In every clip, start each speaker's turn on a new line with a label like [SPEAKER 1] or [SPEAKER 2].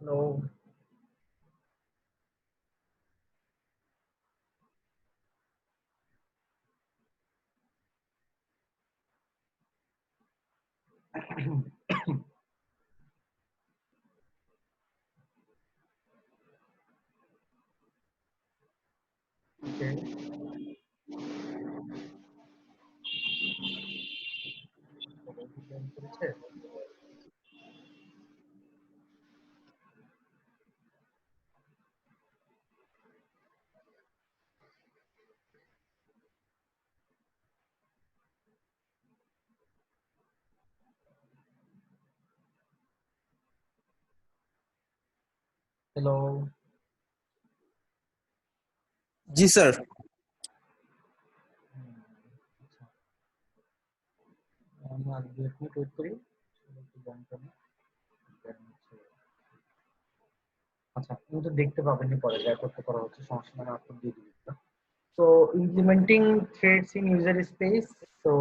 [SPEAKER 1] No. Okay. Hello.
[SPEAKER 2] জি sir.
[SPEAKER 1] আমি আর 2 minute wait করি। একটু জয়েন করি। Then আচ্ছা, আপনি তো দেখতে পাবেনই পরে যা করতে পারা হচ্ছে সমস্যা নেই, আপলোড দিয়ে দিবেন। তো implementing threads in user space. তো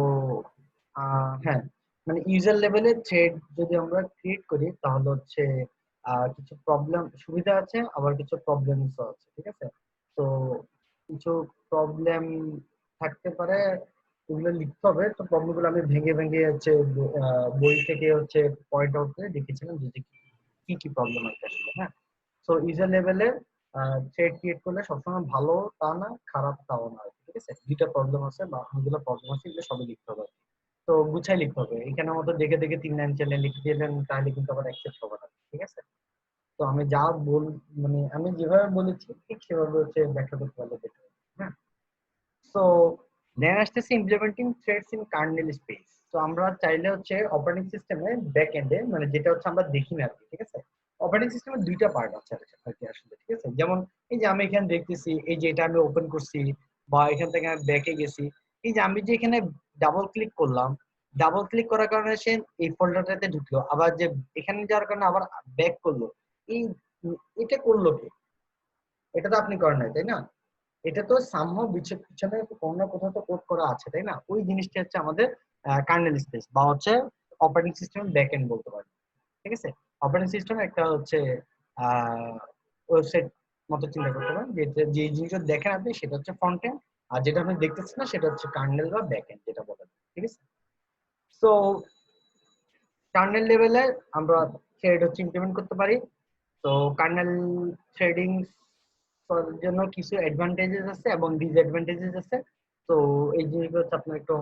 [SPEAKER 1] হ্যাঁ, মানে ইউজার লেভেলে থ্রেড যদি আমরা ক্রিয়েট করি তাহলে হচ্ছে কিছু প্রবলেম সুবিধা আছে, আবার কিছু প্রবলেমসও আছে, ঠিক আছে? তো কিছু প্রবলেম থাকতে পারে, ওগুলো লিখতে হবে। তো প্রবলেমগুলো আমি ভেঙে ভেঙে হচ্ছে বই থেকে হচ্ছে পয়েন্ট আউট করে লিখেছিলাম যে কি কি প্রবলেম আছে আসলে। হ্যাঁ, সো ইউজার লেভেলে থ্রেড ক্রিয়েট করলে সবসময় ভালো তা না, খারাপ তাও না, ঠিক আছে? দুইটা প্রবলেম আছে বা অনেকগুলো প্রবলেম আছে, এগুলো সবই লিখতে হবে। তো গুছাই লিখতে হবে, এখানে মতো দেখে দেখে 3 লাইন 4 লাইন লিখে দিলেন তাহলে কিন্তু আবার অ্যাকসেপ্ট হবে না, ঠিক আছে? তো আমি যা বল মানে আমি যেভাবে বলেছি ঠিক সেভাবে হচ্ছে ব্যাখ্যা করতে পারলে better হবে। হ্যাঁ, সো দেন আসতেছে implementing threads in kernel space. তো আমরা চাইলে হচ্ছে অপারেটিং সিস্টেমে ব্যাক এন্ডে, মানে যেটা হচ্ছে আমরা দেখি না আর কি, ঠিক আছে? অপারেটিং সিস্টেমের দুইটা পার্ট আছে আর কি আসলে, ঠিক আছে? যেমন এই যে আমি এখানে দেখতেছি, এই যে এটা আমি ওপেন করছি বা এখান থেকে আমি ব্যাকে গেছি, এই যে আমি যে এখানে ডাবল ক্লিক করলাম, ডাবল ক্লিক করার কারণে সে এই ফোল্ডারটাতে ঢুকলো, আবার যে এখানে যাওয়ার কারণে আবার ব্যাক করলো। এই এটা করলো কে? এটা তো আপনি করেন নাই, তাই না? এটা তো সামহাও পিছনে কোনো না কোথাও তো কোড করা আছে, তাই না? ওই জিনিসটা হচ্ছে আমাদের কার্নেল স্পেস বা হচ্ছে অপারেটিং সিস্টেম ব্যাক এন্ড বলতে পারি, ঠিক আছে? অপারেটিং সিস্টেম একটা হচ্ছে ওয়েবসাইট মতো চিন্তা করতে পারেন, যে জিনিসটা দেখেন আপনি সেটা হচ্ছে ফ্রন্ট এন্ড, আর যেটা আপনি দেখতেছেন না সেটা হচ্ছে কার্নেল বা ব্যাক এন্ড যেটা বলেন, ঠিক আছে? সো কার্নেল লেভেলে আমরা থ্রেড হচ্ছে ইমপ্লিমেন্ট করতে পারি। তো কার্নেল থ্রেডিং করার জন্য কিছু অ্যাডভান্টেজেস আছে এবং ডিসঅ্যাডভান্টেজেস আছে। তো এই জিনিসগুলো হচ্ছে আপনারা একটু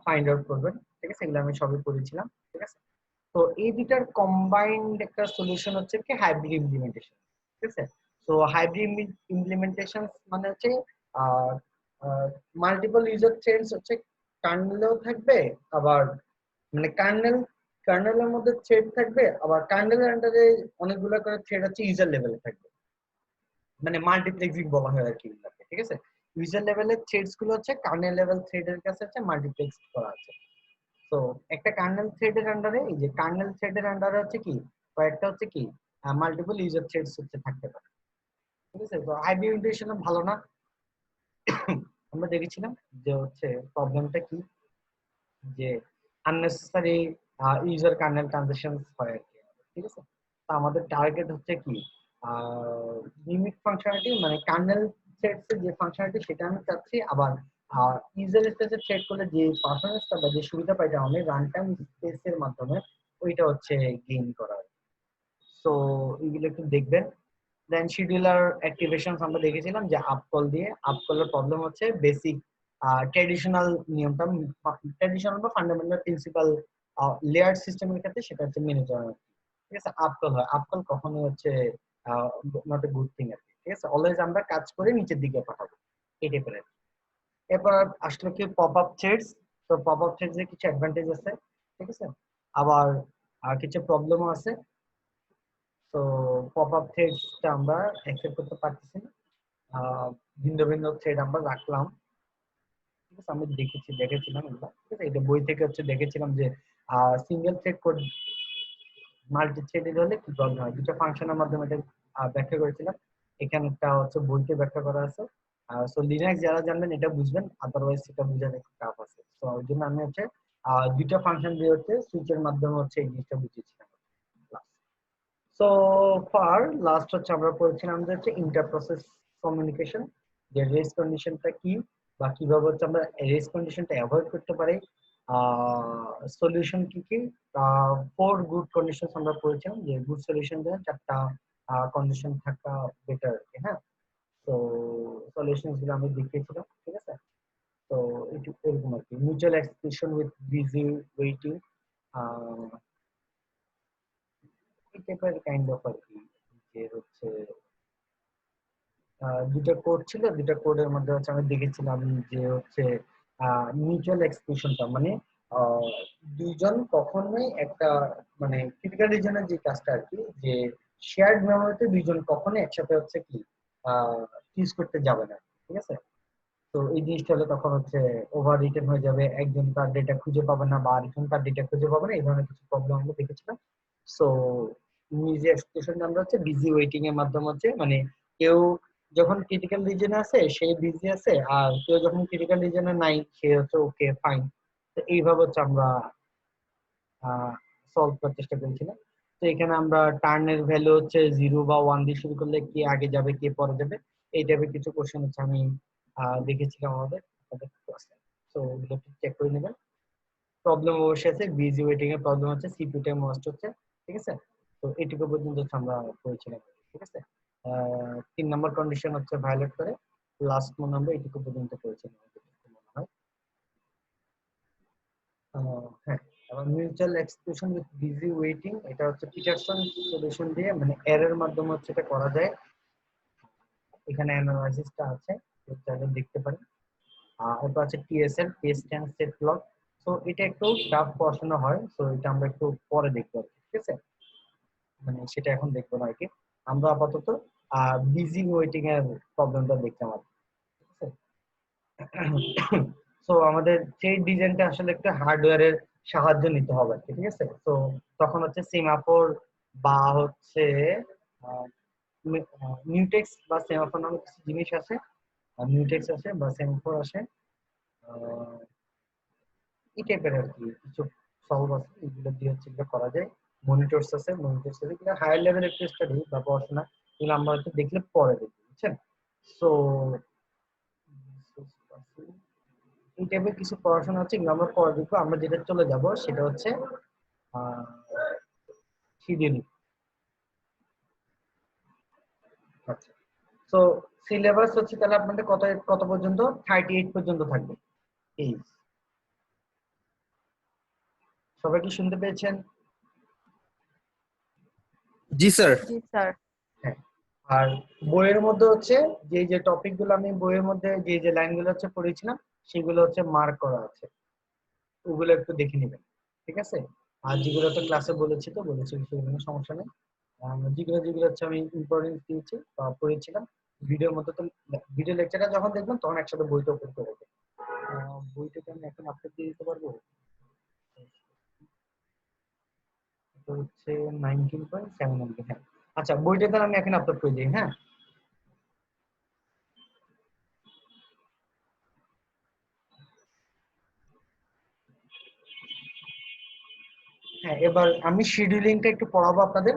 [SPEAKER 1] ফাইন্ড আউট করবেন, ঠিক আছে? এগুলো আমি সবই করেছিলাম, ঠিক আছে? তো এই দুইটার কম্বাইন্ড একটা সলিউশন হচ্ছে কি হাইব্রিড ইমপ্লিমেন্টেশন, ঠিক আছে? তো হাইব্রিড ইমপ্লিমেন্টেশন মানে হচ্ছে মাল্টিপল ইউজার থ্রেডস হচ্ছে কার্নেলেও থাকবে, আবার মানে কার্নেলের মধ্যে থ্রেড থাকবে, আবার কার্নেলের আন্ডারে অনেকগুলো করে থ্রেড হচ্ছে ইউজার লেভেলে থাকবে। মানে মাল্টিপ্লেক্সিং বলা হয় আর কি এগুলোকে, ঠিক আছে? ইউজার লেভেলের থ্রেডস গুলো হচ্ছে কার্নেল লেভেল থ্রেডের কাছে হচ্ছে মাল্টিপ্লেক্স করা আছে। তো একটা কার্নেল থ্রেডের আন্ডারে, এই যে কার্নেল থ্রেডের আন্ডারে হচ্ছে কি কয়েকটা হচ্ছে কি মাল্টিপল ইউজার থ্রেডস হচ্ছে থাকতে পারে, ঠিক আছে? তো হাইব্রিডেশন ভালো না। আমরা দেখেছিলাম যে হচ্ছে প্রবলেমটা কি, যে আননেসেসারি ইউজার কার্নেল ট্রানজাকশন হয় আর কি, ঠিক আছে? তো আমাদের টার্গেট হচ্ছে কি লিমিট ফাংশনালিটি, মানে কার্নেল থ্রেডস এর যে ফাংশনালিটি সেটা আমি চাচ্ছি, আবার ইউজার স্পেসে থ্রেড করলে যে পারফরম্যান্সটা বা যে সুবিধা পাইটা আমি রান টাইম স্পেসের মাধ্যমে ওইটা হচ্ছে গেইন করা। সো এগুলো একটু দেখবেন। দেন শিডিউলার অ্যাক্টিভেশন আমরা দেখেছিলাম যে আপকল দিয়ে, আপকলের প্রবলেম হচ্ছে বেসিক ট্র্যাডিশনাল নিয়মটা, ট্র্যাডিশনাল বা ফান্ডামেন্টাল প্রিন্সিপাল লেয়ার সিস্টেমের ক্ষেত্রে সেটা হচ্ছে মেনে চলা উচিত, ঠিক আছে? আপকল হয়, আপকল কখনোই হচ্ছে নট এ গুড থিং আর কি, ঠিক আছে? অলওয়েজ আমরা কাজ করে নিচের দিকে পাঠাবো, এই টাইপের। এরপর আসলে কি পপ আপ থ্রেডস। তো পপ আপ থ্রেডস এর কিছু অ্যাডভান্টেজ আছে, ঠিক আছে? আবার কিছু প্রবলেমও আছে। তো পপ আপ থ্রেডসটা আমরা অ্যাকসেপ্ট করতে পারতেছি না। ভিন্ন ভিন্ন থ্রেড আমরা রাখলাম, ঠিক আছে? আমি দেখেছিলাম এগুলো, ঠিক আছে? এটা বই থেকে হচ্ছে দেখেছিলাম যে single thread code multi threaded হলে কি প্রবলেম হয়, দুটো ফাংশনের মাধ্যমে এটা ব্যাখ্যা করেছিলাম। এখানে একটা হচ্ছে বইতে ব্যাখ্যা করা আছে। সো লিনাক্স যারা জানবেন এটা বুঝবেন, আদারওয়াইজ সেটা বুঝার একটু টাফ আছে। তো ওই জন্য আমি হচ্ছে দুইটা ফাংশন দিয়ে হচ্ছে সুইচের মাধ্যমে হচ্ছে এই জিনিসটা বুঝিয়েছিলাম। সো ফার লাস্ট হচ্ছে আমরা পড়েছিলাম যে হচ্ছে ইন্টার প্রসেস কমিউনিকেশন, যে রেস কন্ডিশনটা কি বা কিভাবে হচ্ছে আমরা রেস কন্ডিশনটা অ্যাভয়েড করতে পারি, সলিউশন কি কি, ফোর গুড কন্ডিশন আমরা পড়েছিলাম, যে গুড সলিউশন দেন চারটা কন্ডিশন থাকা বেটার, হ্যাঁ। তো সলিউশন গুলো আমি দেখিয়েছিলাম, ঠিক আছে। তো এরকম আর কি, mutual exclusion with busy waiting, এই টাইপের কাইন্ড অফ আর কি, যে হচ্ছে দুটো কোড ছিল, দুটো কোডের মধ্যে হচ্ছে আমি দেখেছিলাম যে হচ্ছে মিউচুয়াল এক্সক্লুশনটা মানে আহ, দুইজন কখনোই একটা মানে ক্রিটিক্যাল রিজনের যে কাজটা আর কি, যে শেয়ার্ড মেমোরিতে দুইজন কখনোই একসাথে হচ্ছে কি ইউজ করতে যাবে না, ঠিক আছে। তো এই জিনিসটা হলে তখন হচ্ছে ওভার রিটেন হয়ে যাবে, একজন তার ডেটা খুঁজে পাবে না বা আরেকজন তার ডেটা খুঁজে পাবে না, এই ধরনের কিছু প্রবলেম আমরা দেখেছিলাম। সো নিজে এক্সপ্রেশন আমরা হচ্ছে বিজি ওয়েটিং এর মাধ্যমে হচ্ছে মানে কেউ যখন ক্রিটিক্যাল রিজনে আছে সে বিজি আছে, আর কেউ যখন ক্রিটিক্যাল রিজনে নাই সে হচ্ছে ওকে ফাইন। তো এইভাবে হচ্ছে আমরা সলভ করার চেষ্টা করেছিলাম। তো এখানে আমরা টার্নের ভ্যালু হচ্ছে 0 বা 1 দিয়ে শুরু করলে কে আগে যাবে কে পরে যাবে, এই টাইপের কিছু কোশ্চেন হচ্ছে আমি দেখেছিলাম আমাদের ক্লাসে। তো ওগুলো চেক করে নেবেন। প্রবলেম অবশ্যই আছে, বিজি ওয়েটিং এর প্রবলেম হচ্ছে, সিপিইউ টাইম ওয়েস্ট হচ্ছে, ঠিক আছে। তো এইটুকু পর্যন্ত হচ্ছে আমরা করেছিলাম, ঠিক আছে। 3 নম্বর কন্ডিশন হচ্ছে ভায়োলেট করে, লাস্ট মনে আমরা এইটুকু পর্যন্ত করেছিলাম মনে হয়। হ্যাঁ, এবং mutual exclusion with busy waiting, এটা হচ্ছে পিটারসন সলিউশন দিয়ে মানে এর মাধ্যমে হচ্ছে এটা করা যায়। এখানে অ্যানালাইসিসটা আছে, চাইলে দেখতে পারেন। এরপর আছে TSL, test and set log. So এটা একটু টাফ পড়াশোনা হয়, সো এটা আমরা একটু পরে দেখবো, ঠিক আছে। মানে সেটা এখন দেখবো না আর কি, আমরা আপাতত বিজি ওয়েটিং এর প্রবলেমটা দেখতাম আর কি, ঠিক আছে। সো আমাদের সেই ডিজাইনটা আসলে একটু হার্ডওয়্যারের সাহায্য নিতে হবে আর কি, ঠিক আছে। তো তখন হচ্ছে সিমাফোর বা হচ্ছে মিউটেক্স বা সেমাফোর নামে কিছু জিনিস আছে, মিউটেক্স আছে বা সেমাফোর আছে, আহ, এই টাইপের আর কি কিছু সলভ আছে, এগুলো দিয়ে হচ্ছে এগুলো করা যায়। মনিটরস আছে, মনিটরস আছে, এগুলো হায়ার লেভেল একটু স্টাডি বা পড়াশোনা, এগুলো আমরা হয়তো দেখলে পরে দেখবো, বুঝছেন। সো এই টাইপের কিছু পড়াশোনা হচ্ছে, এগুলো আমরা পরে দেখবো। আমরা যেটা চলে যাব সেটা হচ্ছে শিডিউলিং। আচ্ছা, সো সিলেবাস হচ্ছে তাহলে আপনাদের কত কত পর্যন্ত, 38 পর্যন্ত থাকবে এই, সবাই কি শুনতে পেয়েছেন?
[SPEAKER 2] জি স্যার।
[SPEAKER 3] জি স্যার।
[SPEAKER 1] হ্যাঁ, আর বইয়ের মধ্যে হচ্ছে যে যে টপিক গুলো আমি বইয়ের মধ্যে যে যে লাইনগুলো হচ্ছে পড়েছিলাম সেগুলো হচ্ছে মার্ক করা আছে, ওগুলো একটু দেখে নেবেন, ঠিক আছে। আর যেগুলো তো ক্লাসে বলেছি তো বলেছি, সেগুলো সমস্যা নেই। যেগুলো যেগুলো হচ্ছে আমি ইম্পর্টেন্স দিয়েছি বা পড়েছিলাম ভিডিওর মধ্যে, তো ভিডিও লেকচারটা যখন দেখবেন তখন একসাথে বইটা ওপেন করে দেবেন। বইটাকে আমি এখন আপলোড দিয়ে দিতে পারবো, তো হচ্ছে 19.7 MB, হ্যাঁ। আচ্ছা, বইটা তাহলে আমি এখন আপলোড করে দিই, হ্যাঁ। হ্যাঁ, এবার আমি শিডিউলিংটা একটু পড়াবো আপনাদের।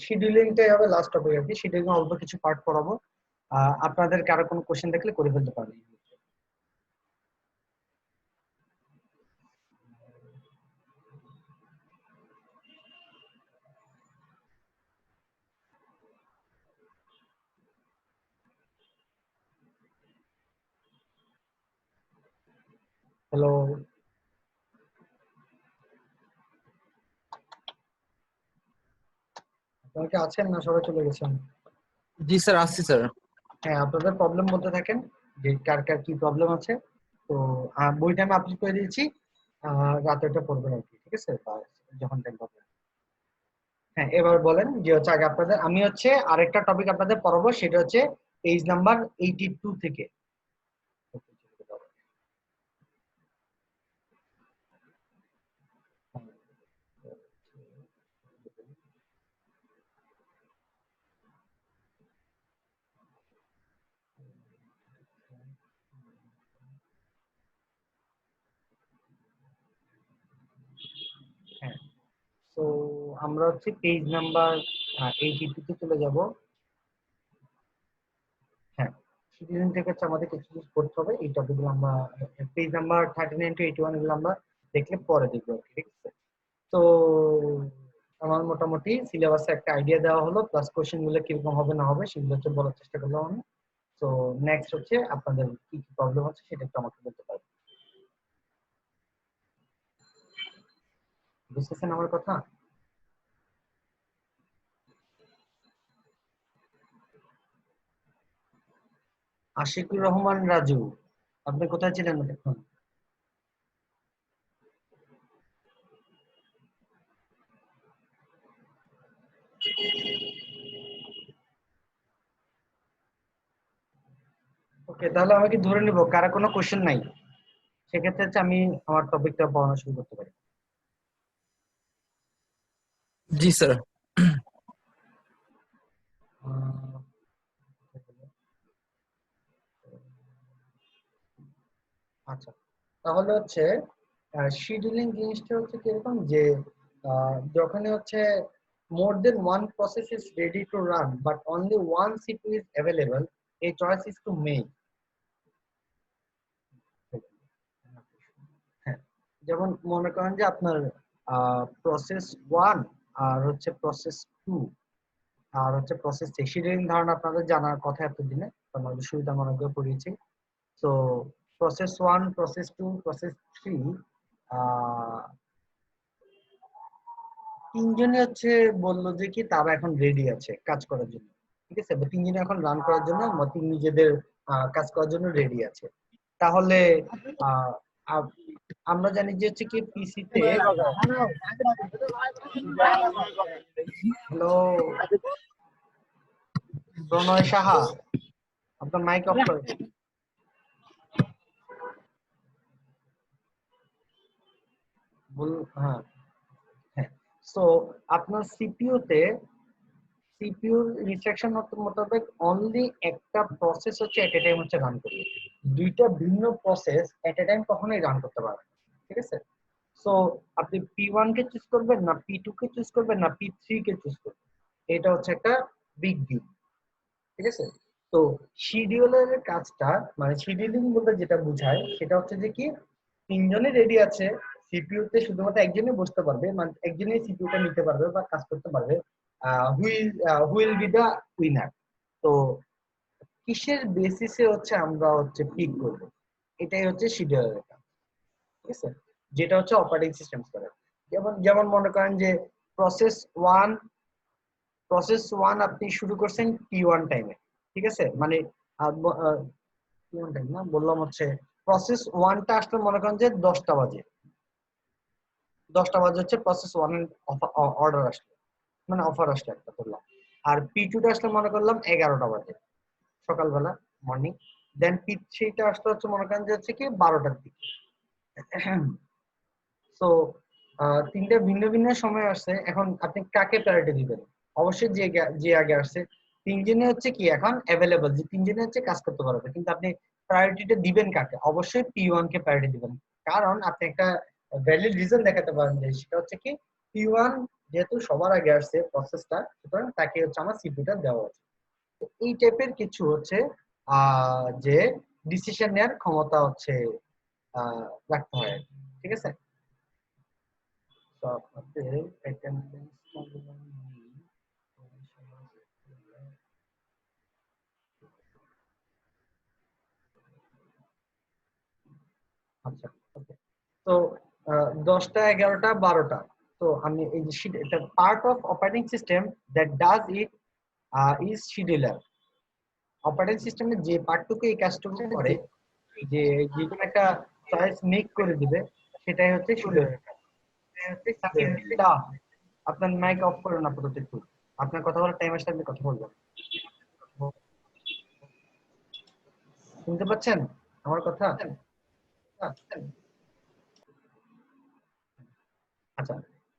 [SPEAKER 1] শিডিউলিংটাই হবে লাস্ট টপিক আর কি, শিডিউলিং অল্প কিছু পার্ট পড়াবো। আপনাদের কারো কোনো কোশ্চেন দেখলে করে ফেলতে পারবেন। হ্যালো, আপনারা কি আছেন না সবাই চলে গেছেন?
[SPEAKER 2] জি স্যার, আসছি স্যার।
[SPEAKER 1] হ্যাঁ, আপনাদের প্রবলেম বলতে থাকেন যে কার কার কি প্রবলেম আছে। তো বইটা আমি আপলোড করে দিয়েছি, রাতে এটা পড়বেন আর কি, ঠিক আছে, বা যখন টাইম পাবেন। হ্যাঁ, এবার বলেন যে হচ্ছে আগে আপনাদের আমি হচ্ছে আরেকটা টপিক আপনাদের পড়াবো, সেটা হচ্ছে পেজ নাম্বার 82 থেকে। হ্যাঁ, তো আমরা হচ্ছে পেজ নাম্বার 82 তে চলে যাব। হ্যাঁ, শিডিউলিং থেকে হচ্ছে আমাদের কিছু কিছু করতে হবে। এই টপিকগুলো আমরা পেজ নাম্বার 39 টু 81 এগুলো আমরা দেখলে পরে দেখবো, ঠিক আছে? তো আমার মোটামুটি সিলেবাসে একটা আইডিয়া দেওয়া হলো, প্লাস কোশ্চেন গুলো কিরকম হবে না হবে সেগুলো হচ্ছে বলার চেষ্টা করলাম আমি। তো নেক্সট হচ্ছে আপনাদের কি কি প্রবলেম আছে সেটা একটু আমাকে বলতে পারবেন। বুঝতেছেন আমার কথা? আশিকুর রহমান রাজু, আপনি কোথায় ছিলেন এতক্ষণ? ওকে, তাহলে আমাকে ধরে নিব কারা কোনো কোশ্চেন নাই, সেক্ষেত্রে হচ্ছে আমি আমার টপিকটা পড়ানো শুরু করতে পারি।
[SPEAKER 2] জি স্যার।
[SPEAKER 1] আহ, আচ্ছা, তাহলে হচ্ছে শিডিউলিং জিনিসটা হচ্ছে কিরকম যে যখন হচ্ছে more than one process is ready to run but only one CPU is available, a choice is to make. হ্যাঁ, যেমন মনে করেন যে আপনার প্রসেস 1 আর হচ্ছে প্রসেস 2 আর হচ্ছে প্রসেস 3, শিডিউলিং ধারণা আপনাদের জানার কথা এতদিনে, আমাদের সুবিধা মনে করে পড়িয়েছি। তো প্রসেস 1, প্রসেস 2, প্রসেস 3 তিনজনই হচ্ছে বললো যে কি তারা এখন রেডি আছে কাজ করার জন্য, ঠিক আছে? বা তিনজনে এখন রান করার জন্য বা তিন নিজেদের কাজ করার জন্য রেডি আছে। তাহলে আহ, আ- আমরা জানি যে হচ্ছে কি পিসিতে, হ্যালো প্রণয় সাহা, আপনার মাইক অফ করে। হ্যাঁ, হ্যাঁ। সো আপনার সিপিইউর ইনস্ট্রাকশন মোতাবেক অনলি একটা প্রসেস হচ্ছে এট এ টাইম হচ্ছে রান করবে। দুইটা ভিন্ন প্রসেস এট এ টাইম কখনোই রান করতে পারবে না, ঠিক আছে? সো আপনি P1 কে চুজ করবেন না P2 কে চুজ করবেন না P3 কে চুজ করবেন, এটা হচ্ছে একটা বিগ ডিল, ঠিক আছে? তো শিডিউলের কাজটা, মানে শিডিউলিং বলতে যেটা বোঝায় সেটা হচ্ছে যে কি তিনজনে রেডি আছে, সিপিইউ তে শুধুমাত্র একজনই বসতে পারবে, মানে একজনই সিপিইউটা নিতে পারবে বা কাজ করতে পারবে। হুইল বি দা উইনার। তো কিসের বেসিসে হচ্ছে আমরা হচ্ছে পিক করব, এটাই হচ্ছে শিডিউলের কাজ, ঠিক আছে? যেটা হচ্ছে অপারেটিং সিস্টেম করে। যেমন যেমন মনে করেন যে প্রসেস ওয়ান প্রসেস ওয়ান আপনি শুরু করছেন T1 টাইমে, ঠিক আছে? মানে T1 টাইম না, বললাম হচ্ছে প্রসেস ওয়ানটা আসলে মনে করেন যে 10টা বাজে, 10টা বাজে হচ্ছে প্রসেস ওয়ান অর্ডার আসলো, মানে অফার আসলো একটা করলাম। আর P2টা আসলে মনে করলাম 11টা বাজে সকালবেলা, মর্নিং। দেন P3টা আসলে হচ্ছে মনে করেন যে হচ্ছে কি 12টার দিকে। সো তিনটা ভিন্ন ভিন্ন সময় আসছে, এখন আপনি কাকে প্রায়োরিটি দিবেন? অবশ্যই যে আগে আসছে তিনজনে হচ্ছে কি এখন অ্যাভেলেবল, যে তিনজনে হচ্ছে কাজ করতে পারবে, কিন্তু আপনি প্রায়োরিটিটা দিবেন কাকে? অবশ্যই P1 কে প্রায়োরিটি দিবেন, কারণ আপনি একটা ভ্যালিড রিজন দেখাতে পারেন যে সেটা হচ্ছে কি P1 যেহেতু সবার আগে আসছে প্রসেসটা, সুতরাং তাকে হচ্ছে আমার সিপিটা দেওয়া আছে। তো এই টাইপের কিছু হচ্ছে যে ডিসিশন নেওয়ার ক্ষমতা হচ্ছে রাখতে হয়, ঠিক আছে? So আপনাদের attendance আচ্ছা, ওকে। তো 10টা 11টা 12টা, তো আমি এই যে এটা part of operating system that does it is scheduler. Operating সিস্টেমের যে পার্টটুকু এই কাজটুকু করে, যে যে কোনো একটা চয়েস মেক করে দিবে, সেটাই হচ্ছে শিডিউলার। আপনার মাইক অফ করুন আপাতত একটু, আপনার কথা বলার টাইম আসলে আপনি কথা বলবেন। শুনতে পাচ্ছেন আমার কথা? আচ্ছা,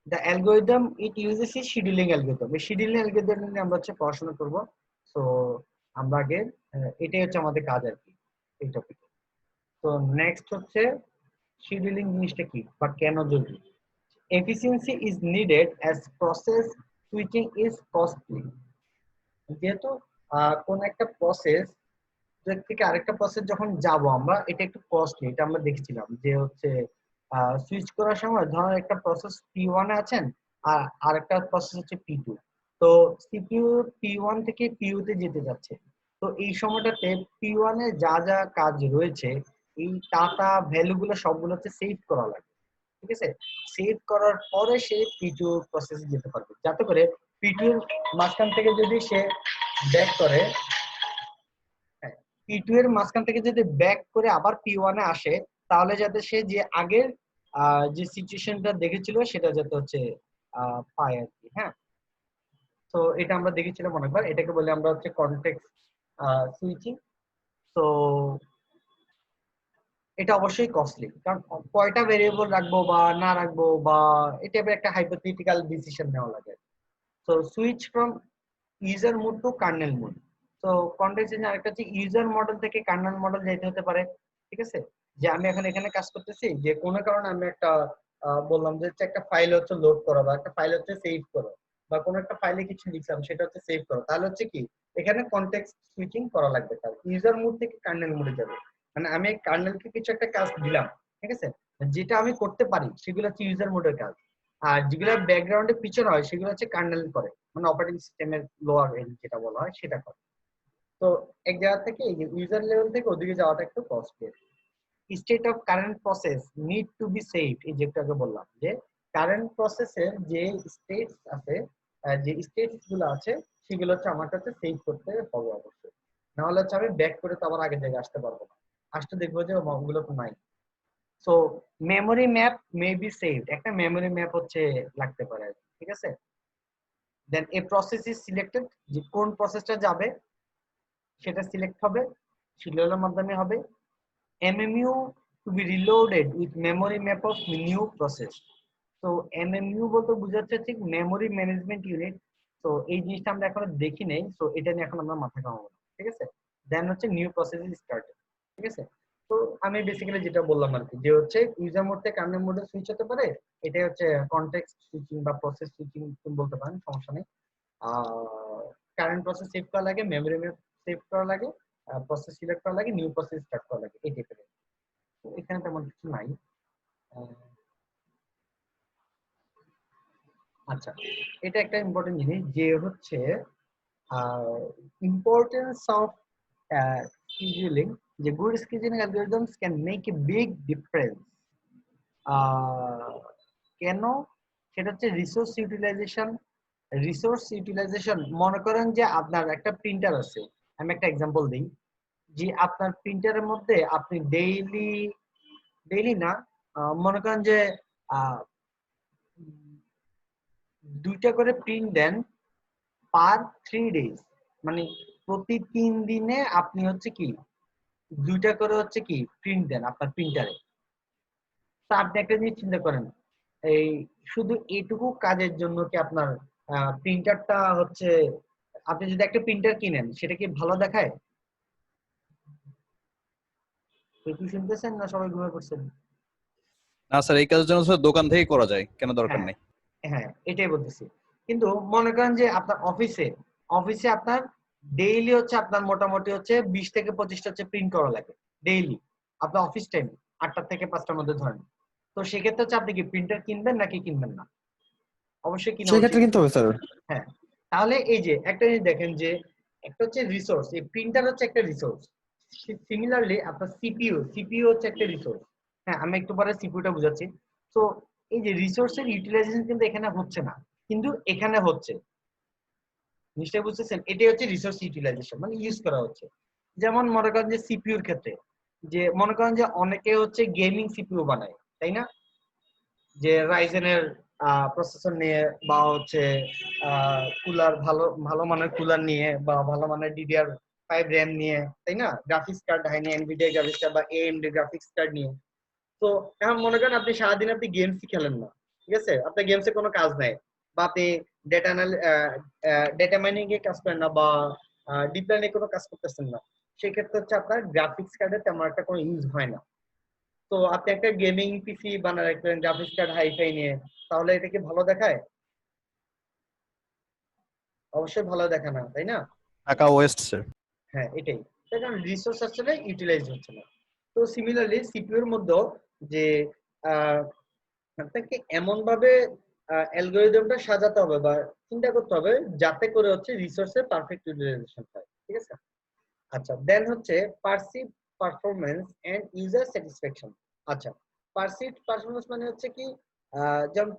[SPEAKER 1] the algorithm it uses is scheduling algorithm। এই শিডিউলিং অ্যালগরিদম নিয়ে আমরা হচ্ছে পড়াশোনা করব। সো আমরা আগে এটাই হচ্ছে আমাদের কাজ আর কি এই টপিকে। তো নেক্সট হচ্ছে শিডিউলিং জিনিসটা কি বা কেন জরুরি। efficiency is needed as process switching is costly. যেহেতু কোন একটা প্রসেস থেকে আরেকটা প্রসেস যখন যাব আমরা, এটা একটু কস্টলি, এটা আমরা দেখেছিলাম যে হচ্ছে সুইচ করার সময় ধরুন একটা প্রসেস P1 এ আছেন আর আরেকটা প্রসেস হচ্ছে P2, তো সিপিইউ P1 থেকে PU তে যেতে যাচ্ছে, তো এই সময়টাতে P1 এ যা যা কাজ রয়েছে এই ডাটা ভ্যালুগুলো সবগুলো হচ্ছে সেভ করা লাগে, ঠিক আছে? সেভ করার পরে সে P2 প্রসেসে যেতে পারবে, যাতে করে P2 এর মাঝখান থেকে যদি সে ব্যাক করে, P2 এর মাঝখান থেকে যদি ব্যাক করে আবার P1 এ আসে, তাহলে যাতে সে যে আগের যে সিচুয়েশনটা দেখেছিল সেটা যাতে হচ্ছে পায় আর কি। হ্যাঁ, তো এটা আমরা দেখেছিলাম অনেকবার, এটাকে বলে আমরা হচ্ছে কনটেক্সট সুইচিং। তো এটা অবশ্যই কস্টলি, কারণ কয়টা ভেরিয়েবল রাখবো বা না রাখবো বা এটা একটা হাইপোথেটিক্যাল ডিসিশন নেওয়া লাগে। তো switch from user mode to kernel mode. তো কনটেক্সট সুইচিং আরেকটা হচ্ছে ইউজার মডেল থেকে কার্নেল মডেল যেতে হতে পারে, ঠিক আছে? যে আমি এখন এখানে কাজ করতেছি, যে কোনো কারণে আমি একটা বললাম যে একটা ফাইল হচ্ছে লোড করো বা একটা ফাইল হচ্ছে সেভ করো, বা কোনো একটা ফাইলে কিছু লিখলাম সেটা হচ্ছে সেভ করো, তাহলে হচ্ছে কি এখানে কনটেক্সট সুইচিং করা লাগবে, তার ইউজার মোড থেকে কার্নেল মোডে যাবে। মানে আমি কার্নেলকে কিছু একটা কাজ দিলাম, ঠিক আছে, যেটা আমি করতে পারি সেগুলো হচ্ছে ইউজার মোডের কাজ, আর যেগুলো ব্যাকগ্রাউন্ডে পিছনে হয় সেগুলো হচ্ছে কার্নেল করে, মানে অপারেটিং সিস্টেমের লোয়ার এন্ড যেটা বলা হয় সেটা করে। তো এক জায়গা থেকে এই যে ইউজার লেভেল থেকে ওদিকে যাওয়াটা একটু costly. State of current process need to be saved, এই যেটা আগে বললাম যে কারেন্ট প্রসেসের যে স্টেটস আছে, যে স্টেটস গুলো আছে সেগুলো হচ্ছে আমার কাছে সেভ করতে হবে অবশ্যই, না হলে হচ্ছে আমি ব্যাক করে তো আবার আগের জায়গায় আসতে পারবো না, আসতে দেখবো যে ওগুলো তো নাই। So memory map may be saved, একটা মেমোরি ম্যাপ হচ্ছে লাগতে পারে, ঠিক আছে? দেন এ প্রসেস ইজ সিলেক্টেড, যে কোন প্রসেসটা যাবে সেটা সিলেক্ট হবে, সিরিয়ালের মাধ্যমে হবে। MMU to be reloaded with memory map of new process. তো MMU বলতে বোঝাচ্ছে ঠিক মেমোরি ম্যানেজমেন্ট ইউনিট। তো এই জিনিসটা আমরা এখনো দেখি নাই, তো এটা নিয়ে এখন আমরা মাথা ঘামাবো না, ঠিক আছে? দেন হচ্ছে নিউ প্রসেস স্টার্ট, ঠিক আছে? তো আমি বেসিক্যালি যেটা বললাম আর কি, যে হচ্ছে ইউজার মোড থেকে কার্নেল মোডে সুইচ হতে পারে, এটাই হচ্ছে কনটেক্সট সুইচিং বা প্রসেস সুইচিং বলতে পারেন, সমস্যা নেই। কারেন্ট প্রসেস সেভ করা লাগে, মেমোরি ম্যাপ সেভ করা লাগে, প্রসেস সিলেক্ট করা লাগে, নিউ প্রসেস স্টার্ট করা লাগে, এই টাইপের। এখানে তেমন কিছু নাই। আচ্ছা, এটা একটা ইম্পর্টেন্ট জিনিস যে হচ্ছে ইম্পর্টেন্স অফ scheduling, যে good scheduling algorithms can make a big difference। কেন? সেটা হচ্ছে রিসোর্স ইউটিলাইজেশন। মনে করেন যে আপনার একটা প্রিন্টার আছে, আমি একটা এক্সাম্পল দিই, যে আপনার প্রিন্টারের মধ্যে আপনি ডেইলি না, মনে করেন যে আহ, 2টা করে প্রিন্ট দেন পার 3 ডেজ, মানে প্রতি 3 দিনে আপনি হচ্ছে কি 2টা করে হচ্ছে কি প্রিন্ট দেন আপনার প্রিন্টারে। তা আপনি একটা জিনিস চিন্তা করেন, এই শুধু এটুকু কাজের জন্য কি আপনার প্রিন্টারটা হচ্ছে, আপনি যদি একটা প্রিন্টার কিনেন সেটা কি ভালো দেখায়? কি শুনতেছেন না সবাই ঘুমিয়ে পড়ছেন?
[SPEAKER 2] না স্যার, এই কাজের জন্য স্যার দোকান থেকেই করা যায়, কেন দরকার
[SPEAKER 1] হ্যাঁ
[SPEAKER 2] নেই।
[SPEAKER 1] হ্যাঁ, এটাই বলতেছি। কিন্তু মনে করেন যে আপনার অফিসে আপনার ডেইলি হচ্ছে আপনার মোটামুটি হচ্ছে 20 থেকে 25টা হচ্ছে প্রিন্ট করা লাগে ডেইলি, আপনার অফিস টাইম 8টা থেকে 5টার মধ্যে ধরেন। তো সেক্ষেত্রে হচ্ছে আপনি কি প্রিন্টার কিনবেন নাকি কিনবেন না? অবশ্যই কিনা উচিত।
[SPEAKER 3] সেক্ষেত্রে কিনতে হবে স্যার।
[SPEAKER 1] হ্যাঁ, তাহলে এই যে একটা জিনিস দেখেন যে একটা হচ্ছে রিসোর্স, এই প্রিন্টার হচ্ছে একটা রিসোর্স। সিমিলারলি আপনার সিপিইউ হচ্ছে একটা রিসোর্স। হ্যাঁ, আমি একটু পরে সিপিইউটা বুঝাচ্ছি। তো এই যে রিসোর্সের ইউটিলাইজেশন কিন্তু এখানে হচ্ছে না, কিন্তু এখানে হচ্ছে, নিশ্চয়ই বুঝতেছেন? এটাই হচ্ছে রিসোর্স ইউটিলাইজেশন, মানে ইউজ করা হচ্ছে। যেমন মনে করেন যে সিপিইউর ক্ষেত্রে, যে মনে করেন যে অনেকে হচ্ছে গেমিং সিপিইউ বানায়, তাই না? যে রাইজেনের প্রসেসর নিয়ে বা হচ্ছে কুলার, ভালো ভালো মানের কুলার নিয়ে বা ভালো মানের DDR5 র্যাম নিয়ে, তাই না? Graphics card হাইনি Nvidia graphics card বা AMD গ্রাফিক্স কার্ড নিয়ে। তো এখন মনে করেন আপনি সারাদিন আপনি গেমসই খেলেন না, ঠিক আছে, আপনার গেমসে কোনো কাজ নাই, বা আপনি ডেটা মাইনিং এ কাজ করেন না বা ডিপ লার্নিং কোনো কাজ করতেছেন না, সেক্ষেত্রে হচ্ছে আপনার গ্রাফিক্স কার্ডের তেমন একটা কোনো ইউজ হয় না। তো তো আপনি একটা গেমিং পিসি বানায় রাখলেন গ্রাফিক্স কার্ড হাইফাই নিয়ে, তাহলে এটা কি ভালো দেখায়? অবশ্যই ভালো দেখা না, তাই না?
[SPEAKER 2] টাকা ওয়েস্ট স্যার।
[SPEAKER 1] হ্যাঁ, এটাই। তার কারণ রিসোর্স আসলে ইউটিলাইজ হচ্ছে না। তো সিমিলারলি সিপিইউর মধ্যেও যে আহ, আপনাকে এমন ভাবে অ্যালগরিদমটা সাজাতে হবে বা চিন্তা করতে হবে যাতে করে হচ্ছে রিসোর্সের পারফেক্ট ইউটিলাইজেশন হয়, ঠিক আছে? আচ্ছা, দেন হচ্ছে perceive performance and user satisfaction. আচ্ছা, পারসিভ পারফরম্যান্স মানে হচ্ছে কি, যেমন